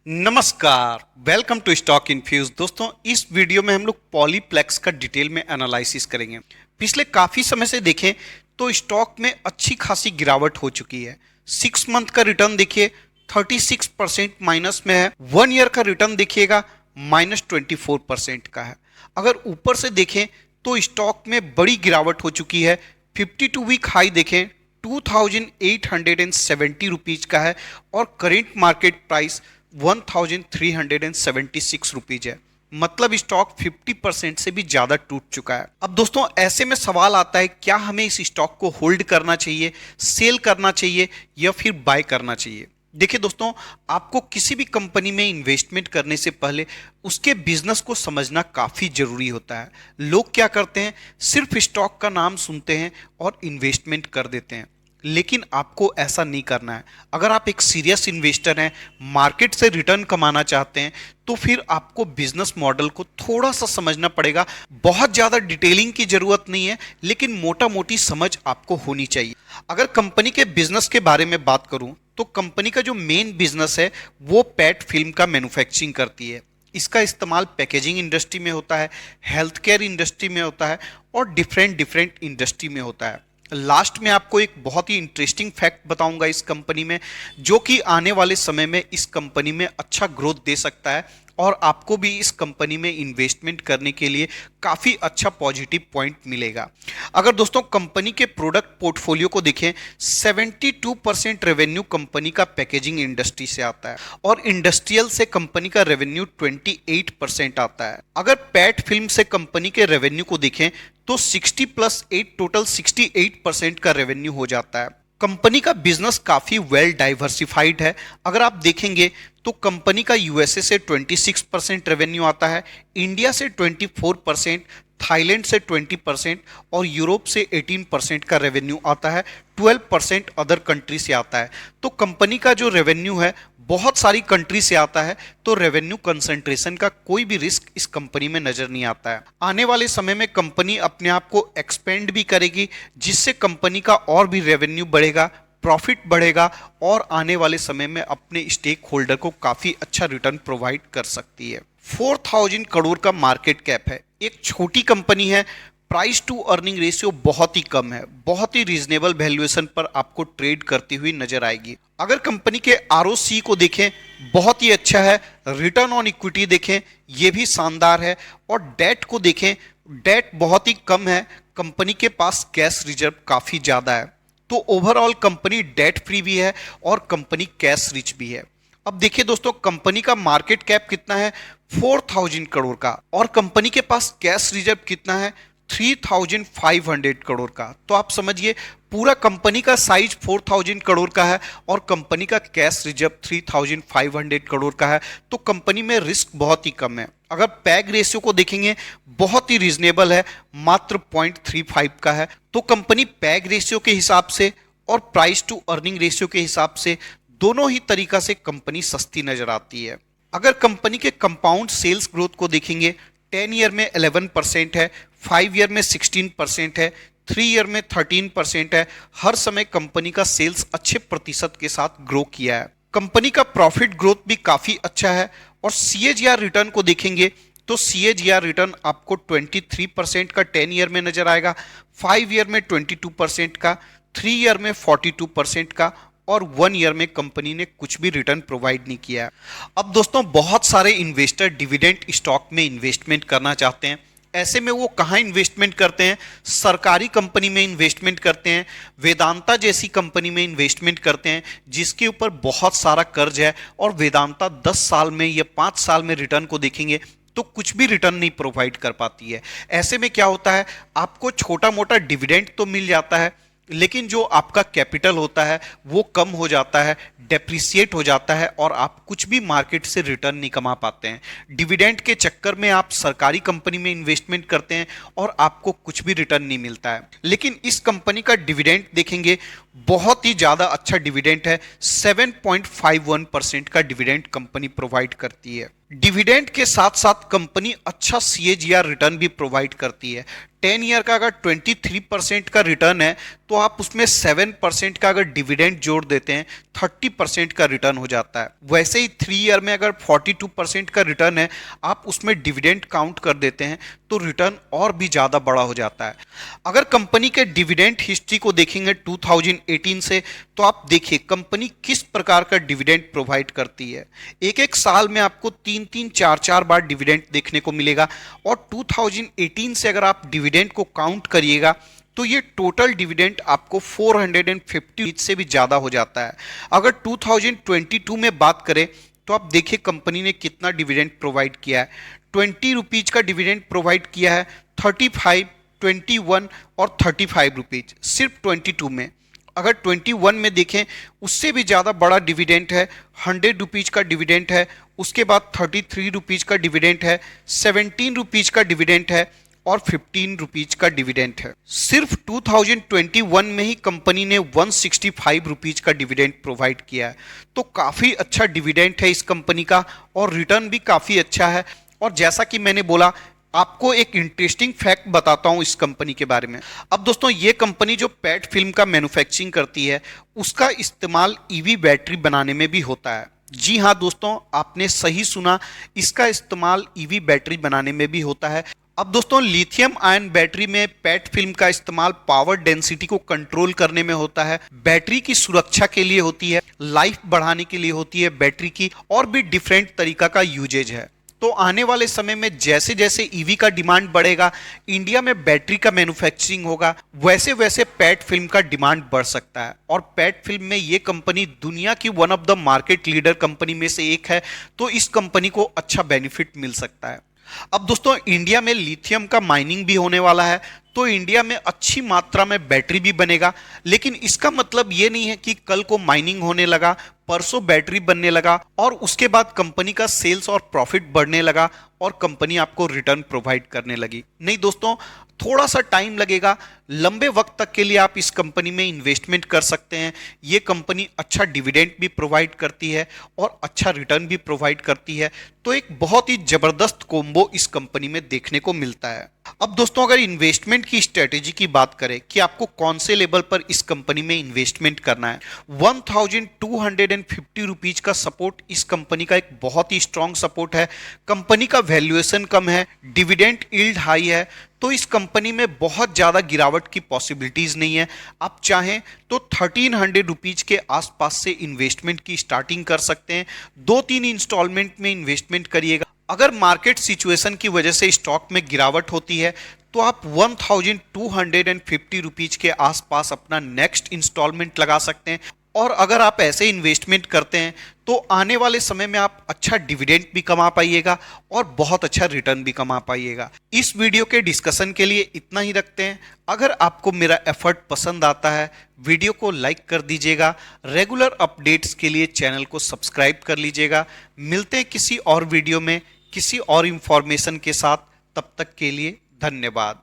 नमस्कार, welcome to stock infuse. दोस्तों, इस वीडियो में हम लोग पॉलीप्लेक्स का डिटेल में एनालिसिस करेंगे। पिछले काफ़ी समय से देखें तो स्टॉक में अच्छी खासी गिरावट हो चुकी है। 6 मंथ का रिटर्न देखिए 36% माइनस में है। 1 ईयर का रिटर्न देखिएगा -24% का है। अगर ऊपर से देखें तो स्टॉक में बड़ी गिरावट हो चुकी है। 52 वीक हाई देखें 2870 रुपीज का है और करेंट मार्केट प्राइस 1376 रुपीज है। मतलब स्टॉक 50% से भी ज्यादा टूट चुका है। अब दोस्तों, ऐसे में सवाल आता है, क्या हमें इस स्टॉक को होल्ड करना चाहिए, सेल करना चाहिए या फिर बाय करना चाहिए? देखिए दोस्तों, आपको किसी भी कंपनी में इन्वेस्टमेंट करने से पहले उसके बिजनेस को समझना काफी जरूरी होता है। लोग क्या करते हैं, सिर्फ स्टॉक का नाम सुनते हैं और इन्वेस्टमेंट कर देते हैं, लेकिन आपको ऐसा नहीं करना है। अगर आप एक सीरियस इन्वेस्टर हैं, मार्केट से रिटर्न कमाना चाहते हैं, तो फिर आपको बिजनेस मॉडल को थोड़ा सा समझना पड़ेगा। बहुत ज़्यादा डिटेलिंग की जरूरत नहीं है, लेकिन मोटा मोटी समझ आपको होनी चाहिए। अगर कंपनी के बिजनेस के बारे में बात करूं तो कंपनी का जो मेन बिजनेस है वो पेट फिल्म का मैन्युफैक्चरिंग करती है। इसका इस्तेमाल पैकेजिंग इंडस्ट्री में होता है, हेल्थ केयर इंडस्ट्री में होता है और डिफरेंट डिफरेंट इंडस्ट्री में होता है। लास्ट में आपको एक बहुत ही इंटरेस्टिंग फैक्ट बताऊंगा इस कंपनी में, जो कि आने वाले समय में इस कंपनी में अच्छा ग्रोथ दे सकता है और आपको भी इस कंपनी में इन्वेस्टमेंट करने के लिए काफ़ी अच्छा पॉजिटिव पॉइंट मिलेगा। अगर दोस्तों कंपनी के प्रोडक्ट पोर्टफोलियो को देखें, 72% रेवेन्यू कंपनी का पैकेजिंग इंडस्ट्री से आता है और इंडस्ट्रियल से कंपनी का रेवेन्यू 28% आता है। अगर पैट फिल्म से कंपनी के रेवेन्यू को देखें तो 60+8 टोटल 68% का रेवेन्यू हो जाता है। कंपनी का बिजनेस काफी वेल डाइवर्सिफाइड है। अगर आप देखेंगे तो कंपनी का यूएसए से 26% रेवेन्यू आता है, इंडिया से 24%, थाईलैंड से 20% और यूरोप से 18% का रेवेन्यू आता है। 12% अदर कंट्री से आता है। तो कंपनी का जो रेवेन्यू है बहुत सारी कंट्री से आता है, तो रेवेन्यू कंसंट्रेशन का कोई भी रिस्क इस कंपनी में नजर नहीं आता है। आने वाले समय में कंपनी अपने आप को एक्सपेंड भी करेगी, जिससे कंपनी का और भी रेवेन्यू बढ़ेगा, प्रॉफिट बढ़ेगा और आने वाले समय में अपने स्टेक होल्डर को काफी अच्छा रिटर्न प्रोवाइड कर सकती है। 4000 करोड़ का मार्केट कैप है, एक छोटी कंपनी है। प्राइस टू अर्निंग रेशियो बहुत ही कम है, बहुत ही रीजनेबल वैल्यूएशन पर आपको ट्रेड करती हुई नजर आएगी। अगर कंपनी के आरओसी को देखें, बहुत ही अच्छा है। रिटर्न ऑन इक्विटी देखें, यह भी शानदार है। और डेट को देखें, डेट बहुत ही कम है। कंपनी के पास कैश रिजर्व काफी ज्यादा है। तो ओवरऑल कंपनी डेट फ्री भी है और कंपनी कैश रिच भी है। अब देखिए दोस्तों, कंपनी का मार्केट कैप कितना है, 4000 करोड़ का, और कंपनी के पास कैश रिजर्व कितना है, 3500 करोड़ का। तो आप समझिए पूरा कंपनी का साइज 4000 करोड़ का है और कंपनी का कैश रिजर्व 3500 करोड़ का है। तो कंपनी में रिस्क बहुत ही कम है। अगर पैग रेशियो को देखेंगे, बहुत ही रीजनेबल है, मात्र 0.35 का है। तो कंपनी पैग रेशियो के हिसाब से और प्राइस टू अर्निंग रेशियो के हिसाब से दोनों ही तरीका से कंपनी सस्ती नजर आती है। अगर कंपनी के कंपाउंड सेल्स ग्रोथ को देखेंगे, 10 ईयर में 11% है, 5 ईयर में 16% है, 3 ईयर में 13% है। हर समय कंपनी का सेल्स अच्छे प्रतिशत के साथ ग्रो किया है। कंपनी का प्रॉफिट ग्रोथ भी काफी अच्छा है। और सीएजीआर रिटर्न को देखेंगे तो सीएजीआर रिटर्न आपको 23% का 10 ईयर में नजर आएगा, 5 ईयर में 22% का, 3 ईयर में 42% का और 1 ईयर में कंपनी ने कुछ भी रिटर्न प्रोवाइड नहीं किया है। अब दोस्तों, बहुत सारे इन्वेस्टर डिविडेंड स्टॉक में इन्वेस्टमेंट करना चाहते हैं। ऐसे में वो कहाँ इन्वेस्टमेंट करते हैं? सरकारी कंपनी में इन्वेस्टमेंट करते हैं, वेदांता जैसी कंपनी में इन्वेस्टमेंट करते हैं, जिसके ऊपर बहुत सारा कर्ज है और वेदांता 10 साल में या 5 साल में रिटर्न को देखेंगे तो कुछ भी रिटर्न नहीं प्रोवाइड कर पाती है। ऐसे में क्या होता है, आपको छोटा मोटा डिविडेंड तो मिल जाता है, लेकिन जो आपका कैपिटल होता है वो कम हो जाता है, डेप्रिसिएट हो जाता है और आप कुछ भी मार्केट से रिटर्न नहीं कमा पाते हैं। डिविडेंड के चक्कर में आप सरकारी कंपनी में इन्वेस्टमेंट करते हैं और आपको कुछ भी रिटर्न नहीं मिलता है। लेकिन इस कंपनी का डिविडेंड देखेंगे बहुत ही ज्यादा अच्छा डिविडेंड है। 7.51% का डिविडेंड कंपनी प्रोवाइड करती है। डिविडेंड के साथ साथ कंपनी अच्छा सीएजीआर रिटर्न भी प्रोवाइड करती है। 10 ईयर का अगर 23% का रिटर्न है तो आप उसमें 7% का अगर डिविडेंड जोड़ देते हैं 30% का रिटर्न हो जाता है। वैसे ही 3 ईयर में अगर 42% का रिटर्न है, आप उसमें डिविडेंड काउंट कर देते हैं तो रिटर्न और भी ज्यादा बड़ा हो जाता है। अगर कंपनी के डिविडेंड हिस्ट्री को देखेंगे 2018 से, तो आप देखिए कंपनी किस प्रकार का डिविडेंड प्रोवाइड करती है। एक एक साल में आपको 3-3, 4-4 बार डिविडेंड देखने को मिलेगा। और 2018 से अगर आप डिविडेंड को काउंट करिएगा तो ये टोटल डिविडेंड आपको 450 से भी ज्यादा हो जाता है। अगर 2022 में बात करें तो आप देखिए कंपनी ने कितना डिविडेंड प्रोवाइड किया है। 20 रुपीज का डिविडेंड प्रोवाइड किया है, 35, 21 और 35 रुपीज सिर्फ 22 में। अगर 21 में देखें उससे भी ज़्यादा बड़ा डिविडेंड है, 100 रुपीज का डिविडेंड है, उसके बाद 33 रुपीज का डिविडेंड है, 17 रुपीज का डिविडेंड है और 15 रुपीज का डिविडेंड है। सिर्फ 2021 में ही कंपनी ने 165 रुपीज का डिविडेंड प्रोवाइड किया है। तो काफ़ी अच्छा डिविडेंड है इस कंपनी का और रिटर्न भी काफ़ी अच्छा है। और जैसा कि मैंने बोला, आपको एक इंटरेस्टिंग फैक्ट बताता हूं इस कंपनी के बारे में। अब दोस्तों, ये कंपनी जो पैट फिल्म का मैन्युफैक्चरिंग करती है उसका इस्तेमाल ईवी बैटरी बनाने में भी होता है। जी हाँ दोस्तों, आपने सही सुना, इसका इस्तेमाल ईवी बैटरी बनाने में भी होता है। अब दोस्तों, लिथियम आयन बैटरी में पैट फिल्म का इस्तेमाल पावर डेंसिटी को कंट्रोल करने में होता है, बैटरी की सुरक्षा के लिए होती है, लाइफ बढ़ाने के लिए होती है बैटरी की, और भी डिफरेंट तरीका का यूजेज है। तो आने वाले समय में जैसे जैसे ईवी का डिमांड बढ़ेगा, इंडिया में बैटरी का मैन्युफैक्चरिंग होगा, वैसे वैसे पैट फिल्म का डिमांड बढ़ सकता है। और पैट फिल्म में ये कंपनी दुनिया की one of the market leader company में से एक है, तो इस कंपनी को अच्छा बेनिफिट मिल सकता है। अब दोस्तों, इंडिया में लिथियम का माइनिंग भी होने वाला है, तो इंडिया में अच्छी मात्रा में बैटरी भी बनेगा। लेकिन इसका मतलब ये नहीं है कि कल को माइनिंग होने लगा, परसों बैटरी बनने लगा और उसके बाद कंपनी का सेल्स और प्रॉफिट बढ़ने लगा और कंपनी आपको रिटर्न प्रोवाइड करने लगी। नहीं दोस्तों, थोड़ा सा टाइम लगेगा। लंबे वक्त तक के लिए आप इस कंपनी में इन्वेस्टमेंट कर सकते हैं। ये कंपनी अच्छा डिविडेंड भी प्रोवाइड करती है और अच्छा रिटर्न भी प्रोवाइड करती है। तो एक बहुत ही जबरदस्त कॉम्बो इस कंपनी में देखने को मिलता है। अब दोस्तों, अगर इन्वेस्टमेंट की स्ट्रेटेजी की बात करें कि आपको कौन से लेवल पर इस कंपनी में इन्वेस्टमेंट करना है, 1250 रुपीज का सपोर्ट इस कंपनी का एक बहुत ही स्ट्रॉन्ग सपोर्ट है। कंपनी का वैल्यूएशन कम है, डिविडेंड यील्ड हाई है, तो इस कंपनी में बहुत ज्यादा गिरावट की पॉसिबिलिटीज नहीं है। आप चाहें तो 1300 रुपीज के आसपास से इन्वेस्टमेंट की स्टार्टिंग कर सकते हैं। 2-3 इंस्टॉलमेंट में इन्वेस्टमेंट करिएगा। अगर मार्केट सिचुएशन की वजह से स्टॉक में गिरावट होती है तो आप 1250 रुपीज के आसपास अपना नेक्स्ट इंस्टॉलमेंट लगा सकते हैं। और अगर आप ऐसे इन्वेस्टमेंट करते हैं तो आने वाले समय में आप अच्छा डिविडेंड भी कमा पाइएगा और बहुत अच्छा रिटर्न भी कमा पाइएगा। इस वीडियो के डिस्कशन के लिए इतना ही रखते हैं। अगर आपको मेरा एफर्ट पसंद आता है, वीडियो को लाइक कर दीजिएगा। रेगुलर अपडेट्स के लिए चैनल को सब्सक्राइब कर लीजिएगा। मिलते हैं किसी और वीडियो में किसी और इंफॉर्मेशन के साथ। तब तक के लिए धन्यवाद।